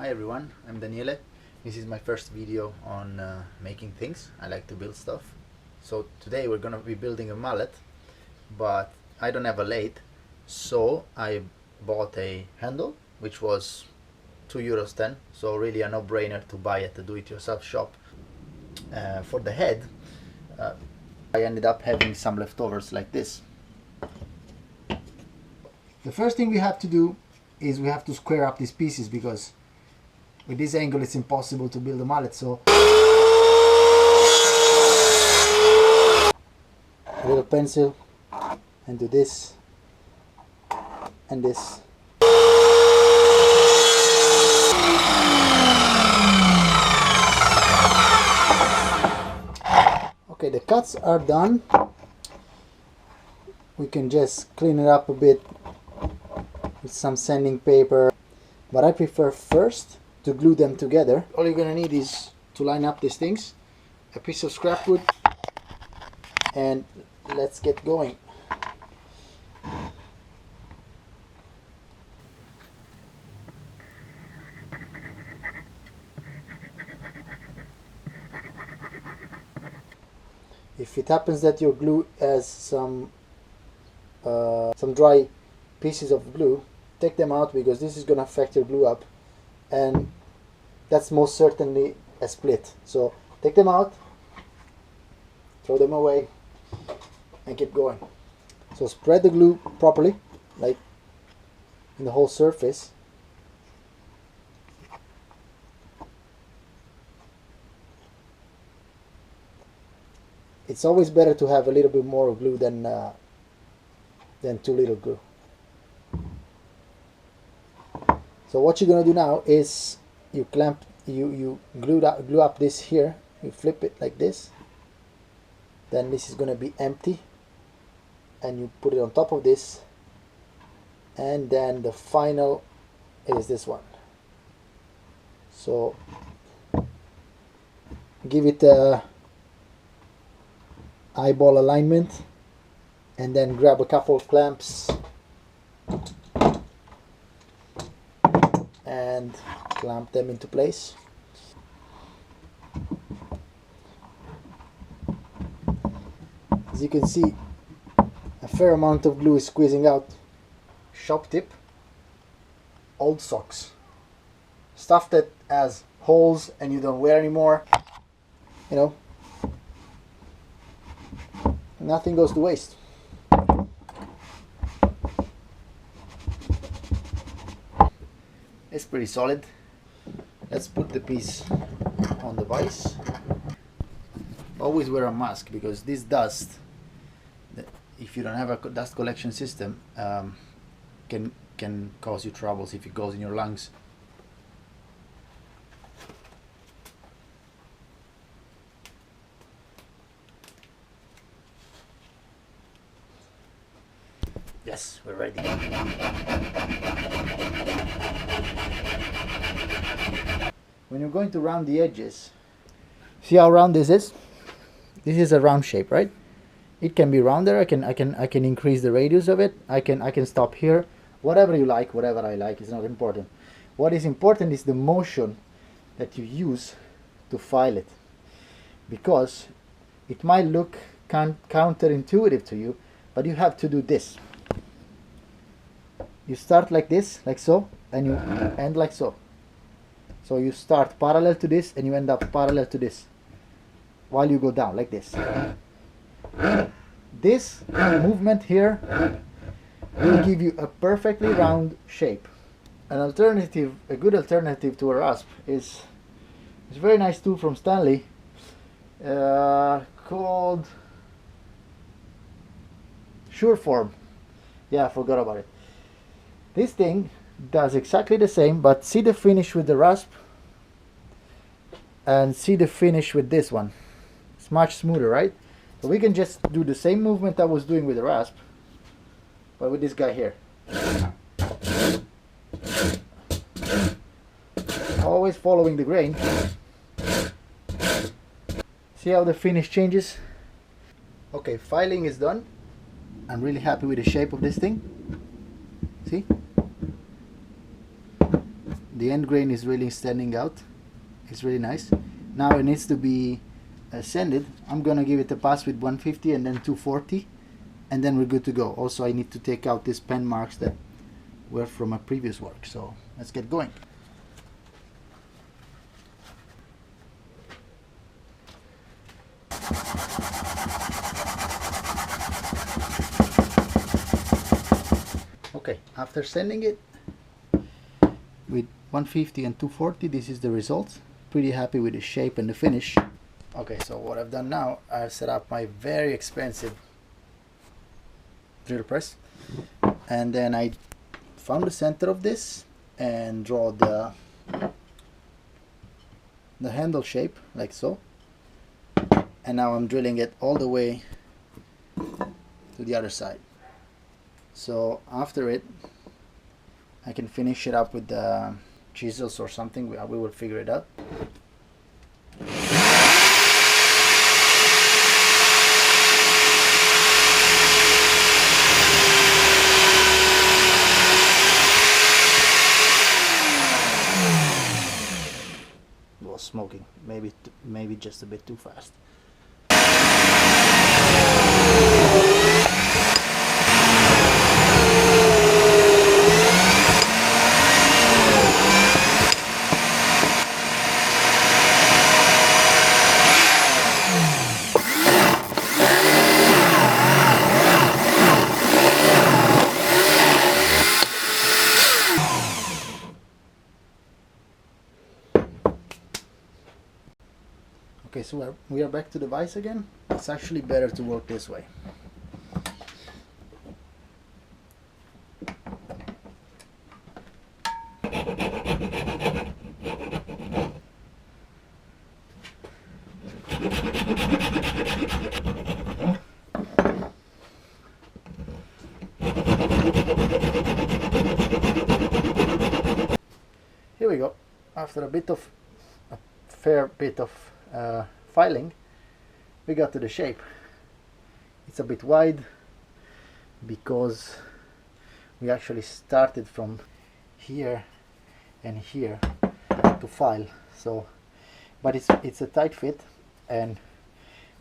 Hi everyone, I'm Daniele. This is my first video on making things. I like to build stuff. So today we're gonna be building a mallet, but I don't have a lathe, so I bought a handle which was €2.10, so really a no-brainer to buy at the do-it-yourself shop. For the head, I ended up having some leftovers like this. The first thing we have to do is we have to square up these pieces, because with this angle it's impossible to build a mallet. So a little pencil and do this and this. Okay, the cuts are done. We can just clean it up a bit with some sanding paper, but I prefer first to glue them together. All you're gonna need is to line up these things, a piece of scrap wood, and let's get going. If it happens that your glue has some dry pieces of glue, take them out, because this is going to affect your glue up, and that's most certainly a split. So take them out, throw them away, and keep going. So spread the glue properly, like in the whole surface. It's always better to have a little bit more glue than too little glue. So what you're gonna do now is you glue up this here. You flip it like this. Then this is gonna be empty, and you put it on top of this. And then the final is this one. So give it a eyeball alignment, and then grab a couple of clamps and clamp them into place. As you can see, a fair amount of glue is squeezing out. Shop tip: old socks, stuff that has holes and you don't wear anymore, you know, nothing goes to waste. It's pretty solid. Let's put the piece on the vise. Always wear a mask, because this dust, if you don't have a dust collection system, can cause you troubles if it goes in your lungs. Yes, we're ready. When you're going to round the edges, see how round this is? This is a round shape, right? It can be rounder. I can increase the radius of it. I can stop here. Whatever you like, whatever I like, is not important. What is important is the motion that you use to file it, because it might look counterintuitive to you, but you have to do this. You start like this, like so, and you end like so. So you start parallel to this and you end up parallel to this, while you go down like this. This movement here will give you a perfectly round shape. A good alternative to a rasp is a very nice tool from Stanley called Sureform. Yeah, I forgot about it. This thing does exactly the same, but see the finish with the rasp and see the finish with this one. It's much smoother, right? So we can just do the same movement I was doing with the rasp, but with this guy here. Always following the grain. See how the finish changes? Okay, filing is done. I'm really happy with the shape of this thing. See? The end grain is really standing out. It's really nice. Now it needs to be sanded. I'm gonna give it a pass with 150 and then 240, and then we're good to go. Also, I need to take out these pen marks that were from my previous work. So let's get going. Okay, after sanding it with 150 and 240, this is the result. Pretty happy with the shape and the finish. Okay, so what I've done now, I've set up my very expensive drill press, and then I found the center of this and draw the handle shape like so, and now I'm drilling it all the way to the other side. So after it, I can finish it up with the chisels or something. We will figure it out. It was smoking. Maybe just a bit too fast. Okay, so we are back to the vise again. It's actually better to work this way. Here we go. After a fair bit of filing, we got to the shape. It's a bit wide because we actually started from here and here to file. So, but it's a tight fit, and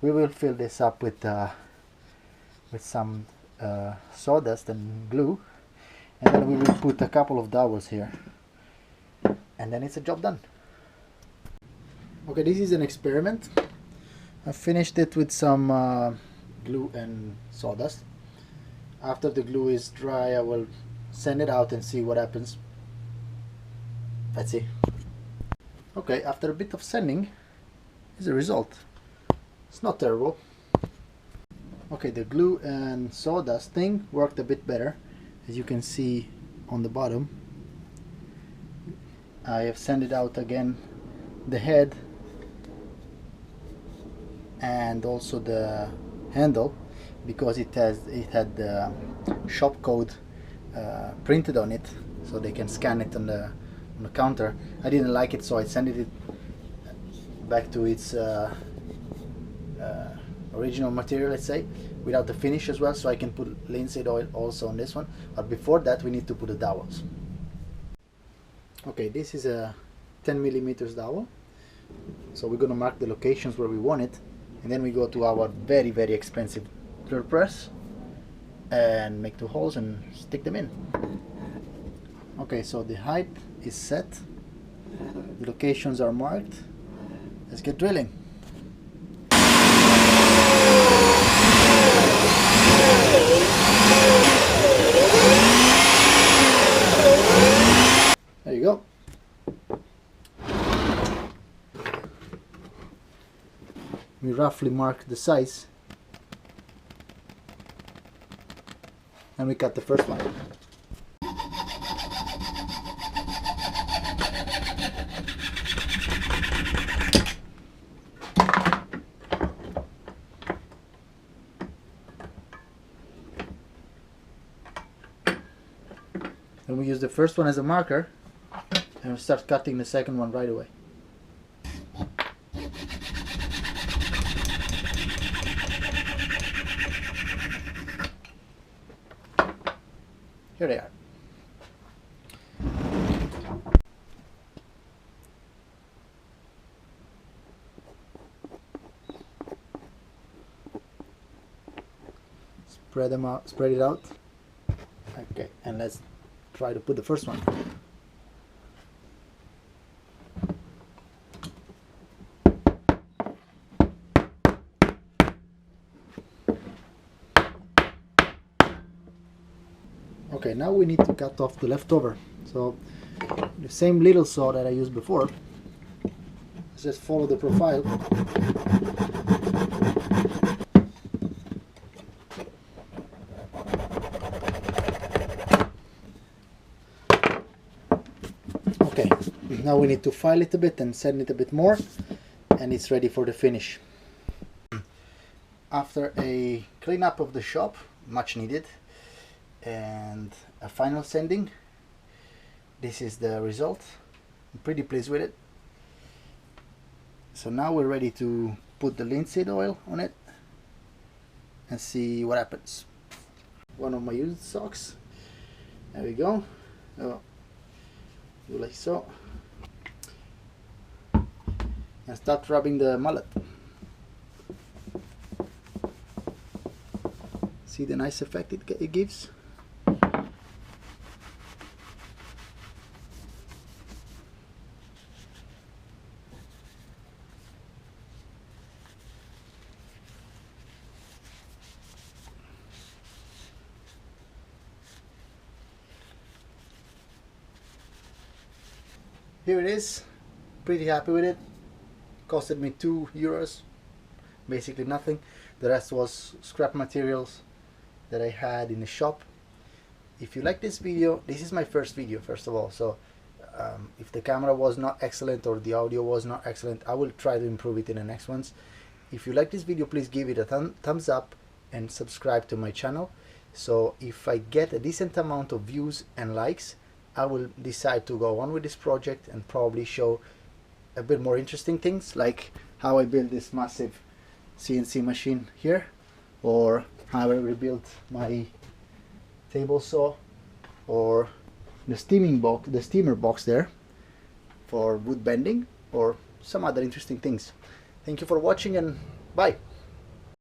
we will fill this up with some sawdust and glue, and then we will put a couple of dowels here, and then it's a job done. Okay, this is an experiment. I finished it with some glue and sawdust. After the glue is dry, I will sand it out and see what happens. Let's see. Okay, after a bit of sanding, is the result. It's not terrible. Okay, the glue and sawdust thing worked a bit better, as you can see on the bottom. I have sanded out again the head and also the handle, because it had the shop code printed on it, so they can scan it on the counter. I didn't like it, so I sent it back to its original material, let's say, without the finish as well, so I can put linseed oil also on this one. But before that, we need to put the dowels. Okay, this is a 10 millimeters dowel, so we're gonna mark the locations where we want it, and then we go to our very expensive drill press and make 2 holes and stick them in. Okay, so the height is set, the locations are marked. Let's get drilling. There you go. We roughly mark the size, and we cut the first one. And we use the first one as a marker, and we start cutting the second one right away. Here they are. spread them out, spread it out. Okay, and let's try to put the first one. Okay, now we need to cut off the leftover. So the same little saw that I used before, let's just follow the profile. Okay, now we need to file it a bit and sand it a bit more, and it's ready for the finish. After a cleanup of the shop, much needed, and a final sanding, this is the result. I'm pretty pleased with it. So now we're ready to put the linseed oil on it and see what happens. One of my used socks, there we go. Oh, do like so, and start rubbing the mallet. See the nice effect it gives. Here it is, pretty happy with it. Costed me €2, basically nothing. The rest was scrap materials that I had in the shop. If you like this video, this is my first video first of all, so if the camera was not excellent or the audio was not excellent, I will try to improve it in the next ones. If you like this video, please give it a thumbs up and subscribe to my channel. So if I get a decent amount of views and likes, I will decide to go on with this project and probably show a bit more interesting things, like how I built this massive CNC machine here, or how I rebuilt my table saw, or the steamer box there for wood bending, or some other interesting things. Thank you for watching, and bye.